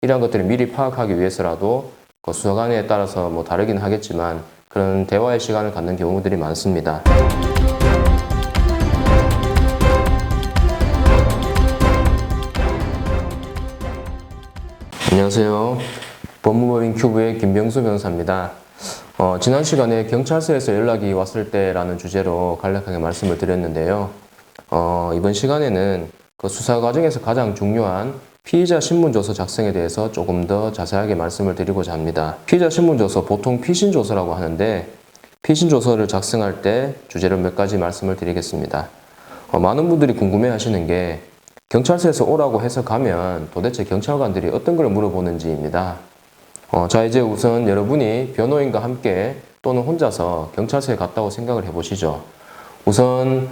이러한 것들을 미리 파악하기 위해서라도 그 수사관에 따라서 뭐 다르긴 하겠지만 그런 대화의 시간을 갖는 경우들이 많습니다. 안녕하세요. 법무법인 큐브의 김병수 변호사입니다. 지난 시간에 경찰서에서 연락이 왔을 때라는 주제로 간략하게 말씀을 드렸는데요. 이번 시간에는 그 수사 과정에서 가장 중요한 피의자 신문조서 작성에 대해서 조금 더 자세하게 말씀을 드리고자 합니다. 피의자 신문조서, 보통 피신조서라고 하는데 피신조서를 작성할 때 주제를 몇 가지 말씀을 드리겠습니다. 많은 분들이 궁금해 하시는 게 경찰서에서 오라고 해서 가면 도대체 경찰관들이 어떤 걸 물어보는지입니다. 자, 이제 우선 여러분이 변호인과 함께 또는 혼자서 경찰서에 갔다고 생각을 해보시죠. 우선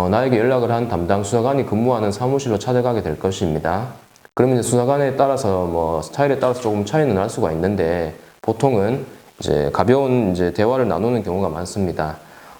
나에게 연락을 한 담당 수사관이 근무하는 사무실로 찾아가게 될 것입니다. 그러면 이제 수사관에 따라서 스타일에 따라서 조금 차이는 날 수가 있는데 보통은 이제 가벼운 이제 대화를 나누는 경우가 많습니다.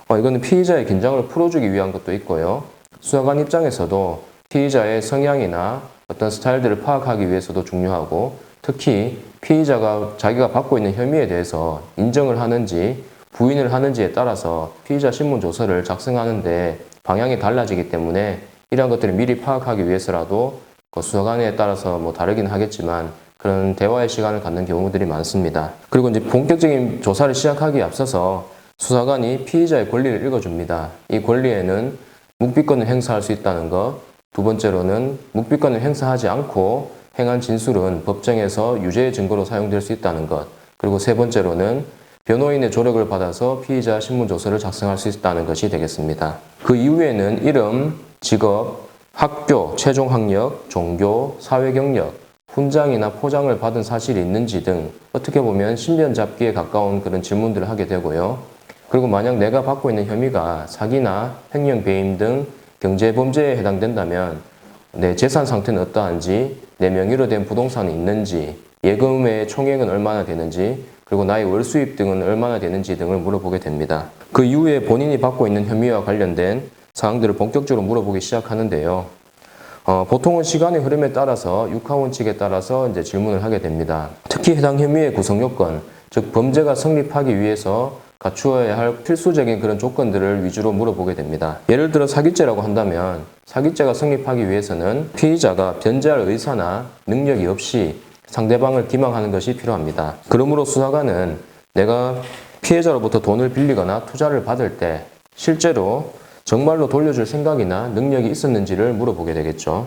이거는 피의자의 긴장을 풀어주기 위한 것도 있고요. 수사관 입장에서도 피의자의 성향이나 어떤 스타일들을 파악하기 위해서도 중요하고, 특히 피의자가 자기가 받고 있는 혐의에 대해서 인정을 하는지 부인을 하는지에 따라서 피의자 신문조서를 작성하는데 방향이 달라지기 때문에 이러한 것들을 미리 파악하기 위해서라도 그 수사관에 따라서 뭐 다르긴 하겠지만 그런 대화의 시간을 갖는 경우들이 많습니다. 그리고 이제 본격적인 조사를 시작하기에 앞서서 수사관이 피의자의 권리를 읽어줍니다. 이 권리에는 묵비권을 행사할 수 있다는 것, 두 번째로는 묵비권을 행사하지 않고 행한 진술은 법정에서 유죄의 증거로 사용될 수 있다는 것, 그리고 세 번째로는 변호인의 조력을 받아서 피의자 신문조서를 작성할 수 있다는 것이 되겠습니다. 그 이후에는 이름, 직업, 학교, 최종 학력, 종교, 사회 경력, 훈장이나 포장을 받은 사실이 있는지 등 어떻게 보면 신변 잡기에 가까운 그런 질문들을 하게 되고요. 그리고 만약 내가 받고 있는 혐의가 사기나 횡령 배임 등 경제범죄에 해당된다면 내 재산 상태는 어떠한지, 내 명의로 된 부동산이 있는지, 예금의 총액은 얼마나 되는지, 그리고 나의 월 수입 등은 얼마나 되는지 등을 물어보게 됩니다. 그 이후에 본인이 받고 있는 혐의와 관련된 사항들을 본격적으로 물어보기 시작하는데요. 보통은 시간의 흐름에 따라서 육하원칙에 따라서 이제 질문을 하게 됩니다. 특히 해당 혐의의 구성 요건, 즉 범죄가 성립하기 위해서 갖추어야 할 필수적인 그런 조건들을 위주로 물어보게 됩니다. 예를 들어 사기죄라고 한다면 사기죄가 성립하기 위해서는 피의자가 변제할 의사나 능력이 없이 상대방을 기망하는 것이 필요합니다. 그러므로 수사관은 내가 피해자로부터 돈을 빌리거나 투자를 받을 때 실제로 정말로 돌려줄 생각이나 능력이 있었는지를 물어보게 되겠죠.